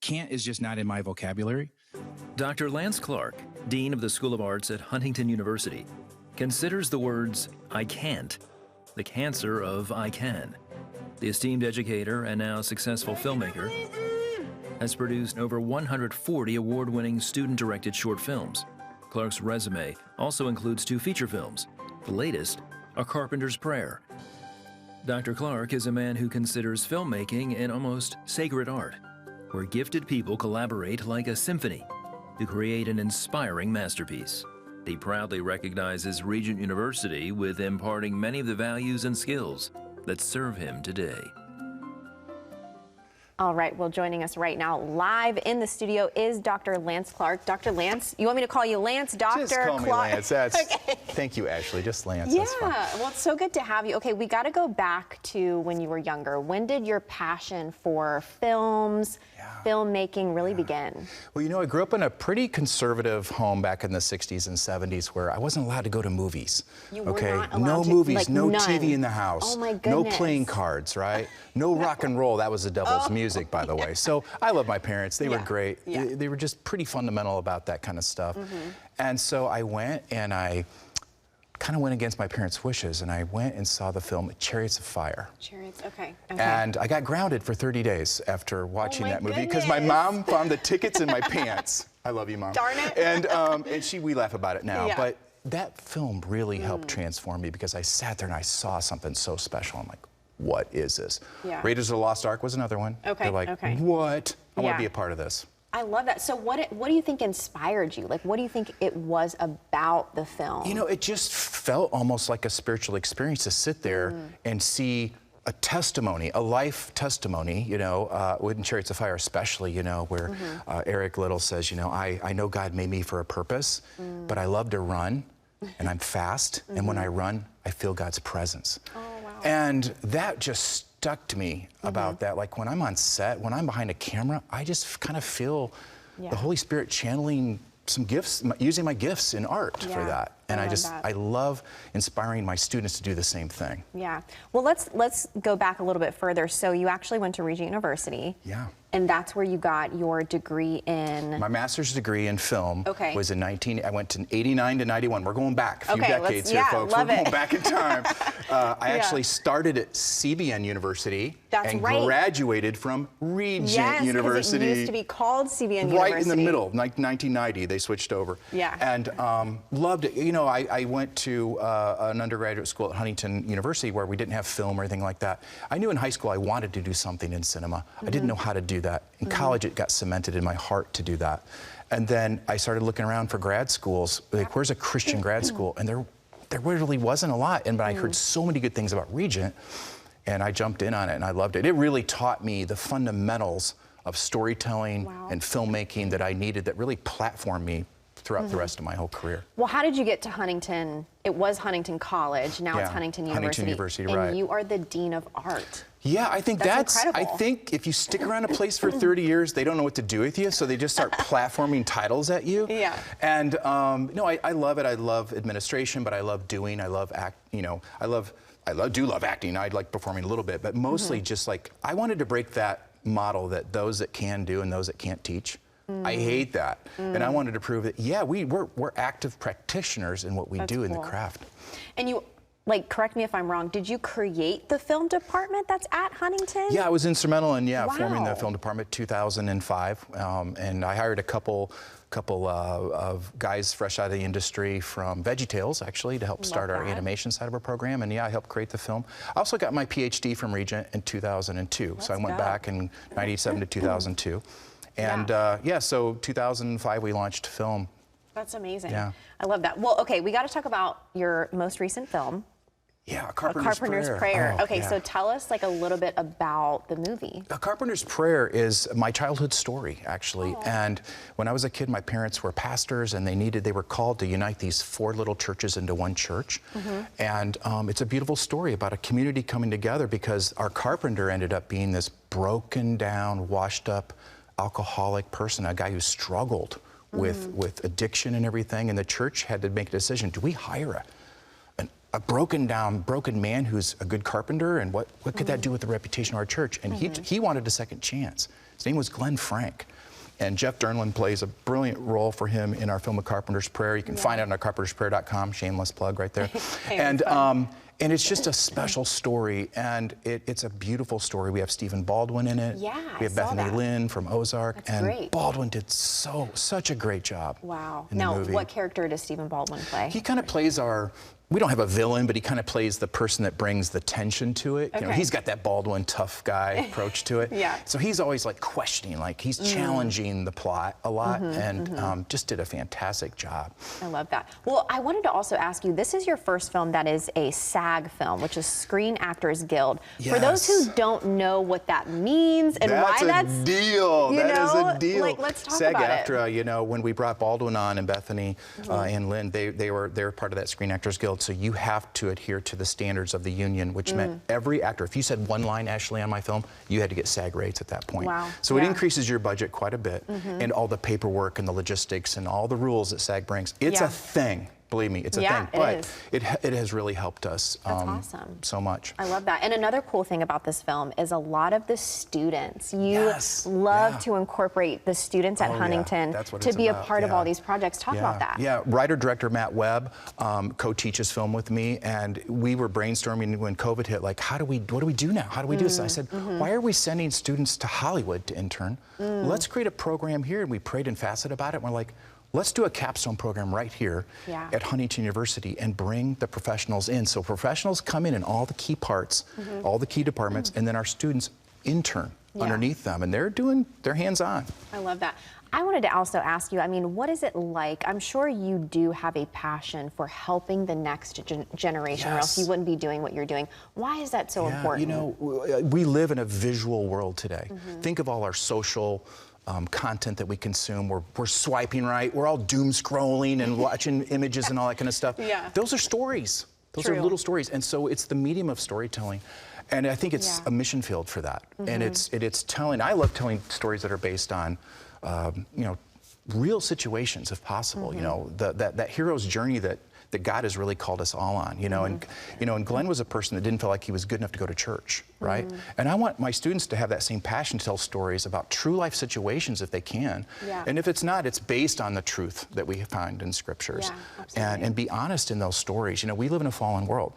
can't is just not in my vocabulary. Dr. Lance Clark, Dean of the School of Arts at Huntington University, considers the words "I can't" the cancer of "I can." The esteemed educator and now successful filmmaker has produced over 140 award-winning student-directed short films. Clark's resume also includes 2 feature films, the latest, A Carpenter's Prayer. Dr. Clark is a man who considers filmmaking an almost sacred art, where gifted people collaborate like a symphony to create an inspiring masterpiece. He proudly recognizes Regent University with imparting many of the values and skills that serve him today. All right, well, joining us right now live in the studio is Dr. Lance Clark. Dr. Lance, you want me to call you Lance? Dr. Just call me Lance. That's, okay. Thank you, Ashley. Just Lance. Yeah, That's fine. well, it's so good to have you. Okay, we got to go back to when you were younger. When did your passion for films, filmmaking really begin? Well, you know, I grew up in a pretty conservative home back in the 60s and 70s where I wasn't allowed to go to movies. You were okay? not allowed No to, movies, like, no none. TV in the house. Oh my No goodness. playing cards, right? No rock and roll. That was the devil's music, by the way. So I love my parents. They were great. Yeah. They were just pretty fundamental about that kind of stuff. And so I went and I kind of went against my parents' wishes, and I went and saw the film Chariots of Fire. Chariots, okay. And I got grounded for 30 days after watching my that movie because my mom found the tickets in my pants. I love you, Mom. Darn it. And we laugh about it now. Yeah. But that film really helped transform me because I sat there and I saw something so special. I'm like, what is this? Yeah. Raiders of the Lost Ark was another one. Okay, They're like, okay. what? I want Yeah. to be a part of this. I love that. So what do you think inspired you? Like, what do you think it was about the film? You know, it just felt almost like a spiritual experience to sit there and see a testimony, a life testimony, you know, with Chariots of Fire especially, you know, where Eric Liddell says, you know, I know God made me for a purpose, but I love to run, and I'm fast, and when I run, I feel God's presence. Oh, wow. And that just stuck to me about that. Like when I'm on set, when I'm behind a camera, I just kind of feel the Holy Spirit channeling some gifts, using my gifts in art for that. And I love inspiring my students to do the same thing. Yeah. Well, let's go back a little bit further. So you actually went to Regent University. Yeah. And that's where you got your degree in... My master's degree in film was in I went to 89 to 91. We're going back a few decades here, folks. We're going back in time. I actually started at CBN University and graduated from Regent University. It used to be called CBN University. Right in the middle, like 1990, they switched over. Yeah. And loved it. You know, I went to an undergraduate school at Huntington University where we didn't have film or anything like that. I knew in high school I wanted to do something in cinema. I didn't know how to do that. In college, it got cemented in my heart to do that. And then I started looking around for grad schools. Like, where's a Christian grad school? And there really wasn't a lot. But I heard so many good things about Regent, and I jumped in on it, and I loved it. It really taught me the fundamentals of storytelling and filmmaking that I needed, that really platformed me throughout the rest of my whole career. Well, how did you get to Huntington? It was Huntington College, now it's Huntington University. Huntington University, and you are the Dean of Art. Yeah, I think that's incredible. I think if you stick around a place for 30 years, they don't know what to do with you, so they just start platforming titles at you. Yeah. And no, I love it. I love administration, but I love doing. I love you know, I do love acting. I like performing a little bit, but mostly just like I wanted to break that model that those that can do and those that can't teach. I hate that, and I wanted to prove that we're active practitioners in what we do in the craft. And you, like, correct me if I'm wrong, did you create the film department that's at Huntington? Yeah, I was instrumental in forming the film department 2005, and I hired a couple of guys fresh out of the industry from VeggieTales, actually, to help start our animation side of our program. And I helped create the film. I also got my PhD from Regent in 2002, so I went back in 97 to 2002. And so 2005 we launched film. That's amazing. Yeah. I love that. Well, okay, we got to talk about your most recent film. Yeah, Carpenter's Prayer. Okay, so tell us like a little bit about the movie. A Carpenter's Prayer is my childhood story, actually. And when I was a kid, my parents were pastors, and they were called to unite these 4 little churches into one church. And it's a beautiful story about a community coming together because our carpenter ended up being this broken down, washed up, alcoholic person, a guy who struggled with addiction and everything. And the church had to make a decision: do we hire a broken man who's a good carpenter, and what could that do with the reputation of our church? And he wanted a second chance. His name was Glenn Frank. And Jeff Dernland plays a brilliant role for him in our film, A Carpenter's Prayer. You can find it on our carpentersprayer.com, shameless plug right there. And it's just a special story, and it's a beautiful story. We have Stephen Baldwin in it. Yeah, we have Bethany Lynn from Ozark. That's and great. Baldwin did such a great job. Wow. In the Now, movie. what character does Stephen Baldwin play? He kind of plays we don't have a villain, but he kind of plays the person that brings the tension to it. You know, he's got that Baldwin tough guy approach to it. Yeah. So he's always like questioning, like he's challenging the plot a lot, and just did a fantastic job. I love that. Well, I wanted to also ask you, this is your first film that is a SAG film, which is Screen Actors Guild. Yes. For those who don't know what that means and why that's a deal. That is a deal. Like, let's talk SAG about AFTRA, you know, when we brought Baldwin on and Bethany and Lynn, they were part of that Screen Actors Guild. So you have to adhere to the standards of the union, which meant every actor, if you said one line, Ashley, on my film, you had to get SAG rates at that point. Wow. So it increases your budget quite a bit, and all the paperwork and the logistics and all the rules that SAG brings. It's a thing. Believe me, it's a thing. But it has really helped us so much. I love that. And another cool thing about this film is a lot of the students. You love to incorporate the students at Huntington to be a part of all these projects. Talk about that. Yeah, writer-director Matt Webb co-teaches film with me, and we were brainstorming when COVID hit, like, what do we do now? How do we do this? And I said, why are we sending students to Hollywood to intern? Let's create a program here. And we prayed and fasted about it, and we're like, let's do a capstone program right here at Huntington University and bring the professionals in. So professionals come in all the key parts, all the key departments, and then our students intern underneath them, and they're hands-on. I love that. I wanted to also ask you, I mean, what is it like? I'm sure you do have a passion for helping the next generation, or else you wouldn't be doing what you're doing. Why is that so important? You know, we live in a visual world today. Think of all our social content that we consume. We're swiping right. We're all doom scrolling and watching images and all that kind of stuff. Those are stories. Those are little stories. And so it's the medium of storytelling. And I think it's a mission field for that. And it's telling, I love telling stories that are based on, you know, real situations if possible. You know, that hero's journey that God has really called us all on, you know, and Glenn was a person that didn't feel like he was good enough to go to church, right? And I want my students to have that same passion to tell stories about true life situations if they can. And if it's not, it's based on the truth that we find in scriptures. And be honest in those stories. You know, we live in a fallen world,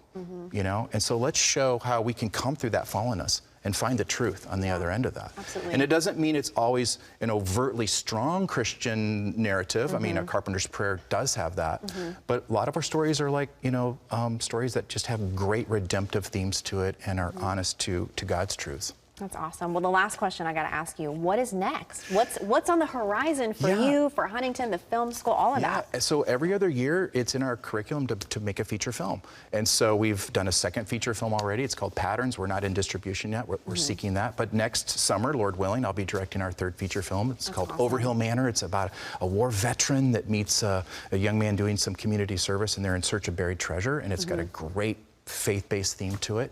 you know, and so let's show how we can come through that fallenness and find the truth on the other end of that. And it doesn't mean it's always an overtly strong Christian narrative. I mean, A Carpenter's Prayer does have that. But a lot of our stories are like, you know, stories that just have great redemptive themes to it and are honest to God's truths. That's awesome. Well, the last question I got to ask you, what is next? What's on the horizon for you, for Huntington, the film school, all of that? So every other year, it's in our curriculum to make a feature film. And so we've done a second feature film already. It's called Patterns. We're not in distribution yet. We're seeking that. But next summer, Lord willing, I'll be directing our third feature film. It's called Overhill Manor. It's about a war veteran that meets a young man doing some community service, and they're in search of buried treasure. And it's got a great faith-based theme to it.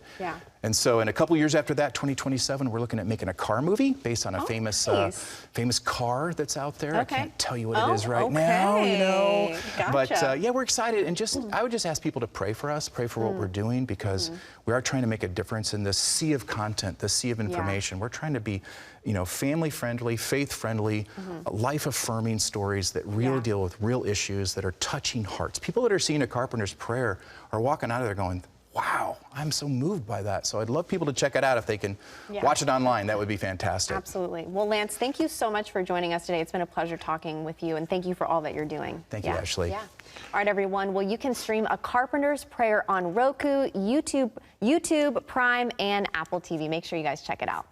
And so in a couple years after that, 2027, we're looking at making a car movie based on a famous car that's out there. I can't tell you what it is right now, you know. But yeah, we're excited. And I would just ask people to pray for us, pray for what we're doing, because we are trying to make a difference in this sea of content, this sea of information. We're trying to be, you know, family-friendly, faith-friendly, life-affirming stories that really deal with real issues that are touching hearts. People that are seeing A Carpenter's Prayer are walking out of there going, wow, I'm so moved by that. So I'd love people to check it out if they can watch it online. That would be fantastic. Absolutely. Well, Lance, thank you so much for joining us today. It's been a pleasure talking with you, and thank you for all that you're doing. Thank you, Ashley. All right, everyone. Well, you can stream A Carpenter's Prayer on Roku, YouTube, Prime, and Apple TV. Make sure you guys check it out.